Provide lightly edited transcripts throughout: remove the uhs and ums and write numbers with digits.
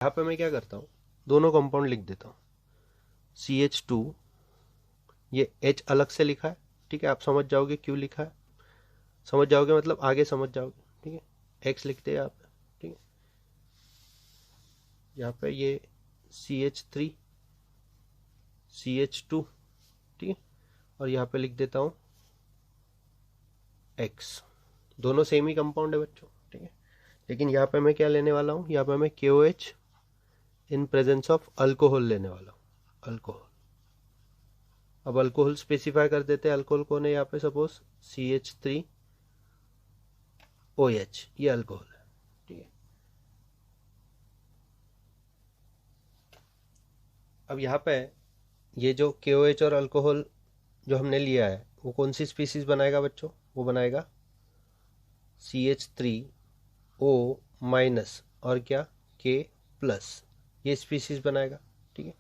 यहाँ पे मैं क्या करता हूँ, दोनों कंपाउंड लिख देता हूँ। CH2, ये H अलग से लिखा है, ठीक है, आप समझ जाओगे क्यों लिखा है, समझ जाओगे मतलब आगे समझ जाओगे, ठीक है। X लिखते हैं यहाँ पे, ठीक है, यहाँ पे ये CH3, CH2, ठीक है, और यहाँ पे लिख देता हूँ X। दोनों सेम ही कंपाउंड है बच्चों, ठीक है, लेकिन यहाँ पे मैं क्या लेने वाला हूँ, यहाँ पे मैं KOH in presence of alcohol लेने वाला हूँ, अल्कोहल। अब अल्कोहल स्पेसिफाई कर देते हैं, अल्कोहल कौन है यहाँ पे, सपोज CH3OH, ये अल्कोहल है, ठीक है। अब यहाँ पे ये जो KOH और अल्कोहल जो हमने लिया है वो कौन सी स्पीसीज बनाएगा बच्चों, वो बनाएगा CH3O- और क्या K+, ये स्पीसीज बनाएगा, ठीक है।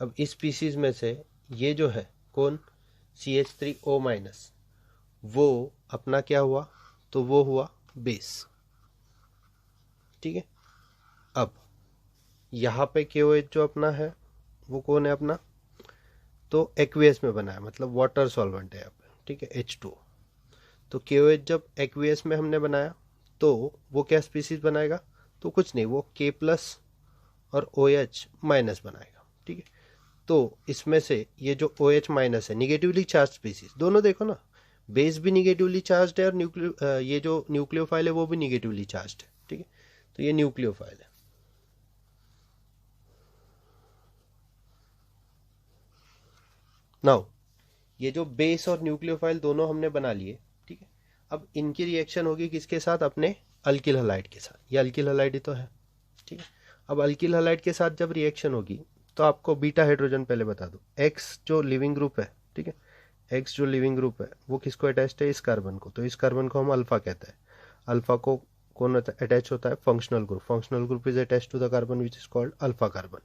अब इस स्पीसीज में से ये जो है कौन, CH3O-, वो अपना क्या हुआ, तो वो हुआ बेस, ठीक है। अब यहाँ पे KOH जो अपना है वो कौन है अपना, तो एक्वियस में बना है, मतलब वाटर सॉल्वेंट है यहाँ पे, ठीक है, H2O। तो KOH जब एक्वियस में हमने बनाया तो वो क्या स्पीसीज बनाएगा, तो कुछ नहीं, वो K+ और OH- बनाएगा, ठीक है। तो इसमें से ये जो OH- है, निगेटिवली चार्ज स्पीसीज, दोनों देखो ना, बेस भी निगेटिवली चार्ज है और ये जो न्यूक्लियोफाइल है वो भी निगेटिवली चार्ज है, ठीक है। तो ये न्यूक्लियोफाइल है। नाउ ये जो बेस और न्यूक्लियोफाइल दोनों हमने बना लिए, ठीक है। अब इनकी रिएक्शन होगी किसके साथ, अपने अल्किल हलाइड के साथ, ये अल्किल हलाइड ही तो है, ठीक है। अब अल्किल हलाइड के साथ जब रिएक्शन होगी तो आपको बीटा हाइड्रोजन पहले बता दो, एक्स जो लिविंग ग्रुप है, ठीक है, एक्स जो लिविंग ग्रुप है वो किसको अटैच्ड है, इस कार्बन को, तो इस कार्बन को हम अल्फा कहते हैं। अल्फा को कौन अटैच होता है, functional group, functional group is attach to the carbon which is called alpha carbon,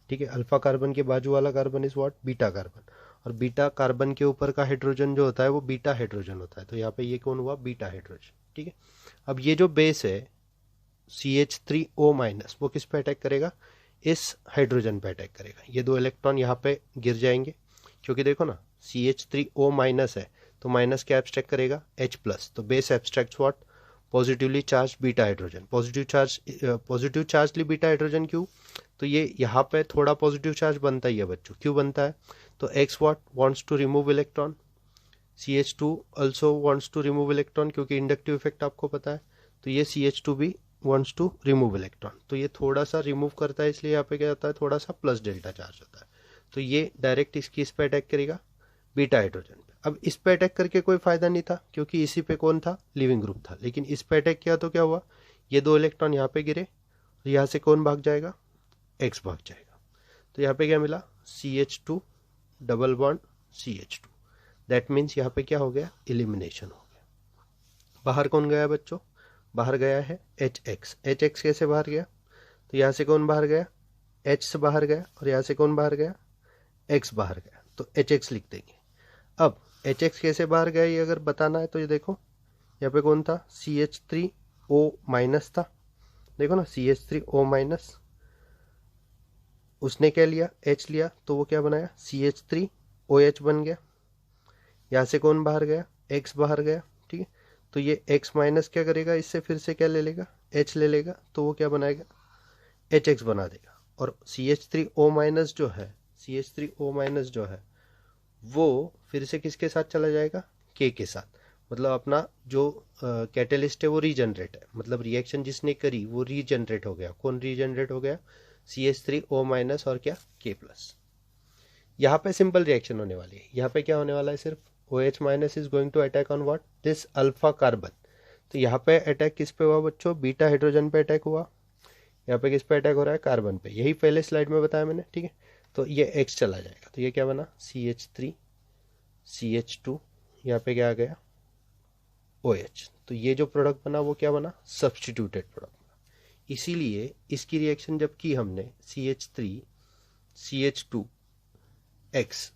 ठीक है। अल्फा कार्बन के बाजू वाला carbon is what, beta carbon, और बीटा कार्बन के ऊपर का हाइड्रोजन जो होता है वो बीटा हाइड्रोजन होता है, तो यहाँ पे ये कौन हुआ, बीटा हाइड्रोजन, ठीक है। अब ये जो बेस है CH3O-, वो किस पे अटैक करेगा, इस हाइड्रोजन पे अटैक करेगा, ये दो इलेक्ट्रॉन यहाँ पे गिर जाएंगे, क्योंकि देखो ना CH3O- है, तो माइनस क्या एब्स्ट्रैक्ट करेगा, H+, तो base abstract what, positively charge beta hydrogen, positive charge ली बीटा हाइड्रोजन, क्यों, तो ये यहाँ पे थोड़ा पॉजिटिव चार्ज बनता ही है बच्चों, क्यों बनता है, तो X what wants to remove electron, CH2 also wants to remove electron, क्योंकि इंडक्टिव इफेक्ट आपको पता है, तो ये CH2 भी वांट्स टू रिमूव इलेक्ट्रॉन, तो ये थोड़ा सा रिमूव करता है, इसलिए यहाँ पे क्या होता है, थोड़ा सा प्लस डेल्टा चार्ज होता है, तो ये डायरेक्ट इसकी इस पे अटैक करेगा, बीटा हाइड्रोजन पे। अब इस पे अटैक करके कोई फायदा नहीं था, क्योंकि इसी पे कौन था, लिविंग ग्रुप था, लेकिन इस पे अटैक किया तो क्या हुआ, ये दो इलेक्ट्रॉन यहाँ पे गिरे, और यहाँ से कौन भाग जाएगा, एक्स भाग जाएगा, तो यहाँ पे क्या मिला, CH2 double bond CH2, that means यहाँ पे क्या हो गया, इलिमिनेशन हो गया। बाहर कौन गया बच्चों, बाहर गया है HX, HX कैसे बाहर गया, तो यहाँ से कौन बाहर गया, H से बाहर गया, और यहाँ से कौन बाहर गया, X बाहर गया, तो HX लिख देंगे। अब HX कैसे बाहर गया ये अगर बताना है तो ये देखो, यहाँ पे कौन था, CH3O- था, देखो ना CH3O-, उसने क्या लिया, H लिया, तो वो क्या बनाया, CH3OH बन गया, यहाँ से कौन बाहर गया, X बाहर गया, ठीक है। तो ये X- क्या करेगा, इससे फिर से क्या ले लेगा, H ले लेगा, तो वो क्या बनाएगा, HX बना देगा, और CH3O- जो है, CH3O- जो है वो फिर से किसके साथ चला जाएगा, K के साथ, मतलब अपना जो कैटेलिस्ट है वो रीजनरेट है, मतलब रिएक्शन जिसने करी वो रीजनरेट हो गया, कौन रीजनरेट हो गया, CH3O- और क्या, K+। यहाँ पे सिंपल रिएक्शन होने वाली है, यहाँ पे क्या होने वाला है, सिर्फ OH- is going to attack on what, this alpha carbon, तो यहाँ पे अटैक किस पे हुआ बच्चों, बीटा हाइड्रोजन पे अटैक हुआ, यहाँ पे किस पे अटैक हो रहा है, कार्बन पे, यही पहले स्लाइड में बताया मैंने, ठीक है। तो ये X चला जाएगा, तो ये क्या बना, CH3 CH2, यहाँ पे क्या आ गया, OH, तो ये जो प्रोडक्ट बना वो क्या बना, सब्सटीट्यूटेड प्रोडक्ट बना। इसीलिए इसकी रिएक्शन जब की हमने CH3 CH2X,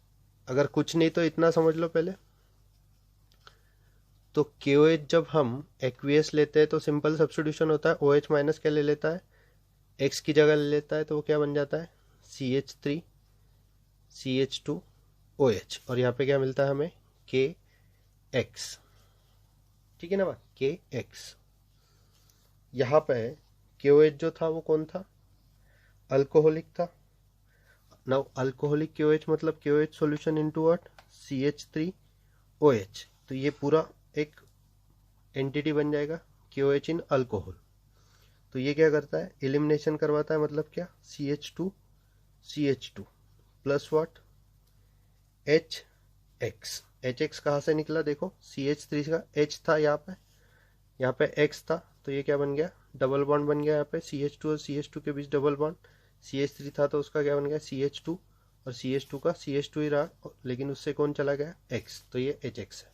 अगर कुछ नहीं तो इतना समझ लो पहले, तो KOH जब हम एक्वियस लेते हैं तो सिंपल सब्स्टिट्यूशन होता है, OH- क्या ले लेता है, एक्स की जगह ले लेता है तो वो क्या बन जाता है CH3 CH2OH, और यहाँ पे क्या मिलता है हमें KX। ठीक है ना बात, KX। यहाँ पे KOH जो था वो कौन था, अल्कोहलिक था। नाउ अल्कोहलिक KOH मतलब KOH solution into what, CH3OH। तो ये पूरा एक एंटिटी बन जाएगा KOH इन अल्कोहल। तो ये क्या करता है, एलिमिनेशन करवाता है, मतलब क्या, CH2 प्लस व्हाट, HX कहाँ से निकला, देखो CH3 का H था यहाँ पे X था, तो ये क्या बन गया, डबल बॉन्ड बन गया यहाँ पे CH2 और CH2 के बीच डबल बॉन्ड। CH3 था तो उसका क्या बन गया CH2, और CH2 का CH2 ही रहा, लेकिन उससे कौन चला गया X, तो ये HX है।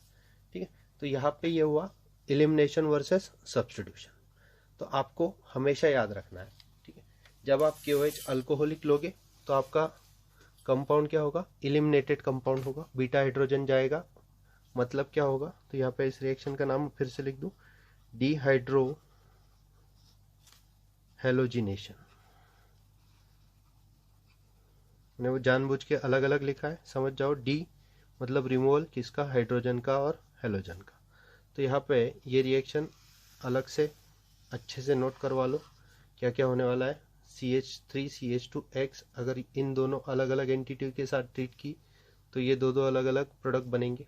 ठीक है, तो यहाँ पे ये हुआ एलिमिनेशन वर्सेस सब्स्टिट्यूशन। तो आपको हमेशा याद रखना है, ठीक है, जब आप KOH अल्कोहलिक लोगे तो आपका कंपाउंड क्या होगा, एलिमिनेटेड कंपाउंड होगा, बीटा हाइड्रोजन जाएगा, मतलब क्या होगा, तो यहाँ पे इस रिएक्शन का नाम फिर से लिख दूं, डिहाइड्रो हेलोजिनेशन। मैंने वो जानबूझ के अलग अलग लिखा है, समझ जाओ। डी मतलब रिमूवल किसका, हाइड्रोजन का और हेलोजन का। तो यहाँ पे ये रिएक्शन अलग से अच्छे से नोट करवा लो क्या क्या होने वाला है। CH3 CH2X अगर इन दोनों अलग अलग एंटिटी के साथ ट्रीट की तो ये दो अलग अलग प्रोडक्ट बनेंगे।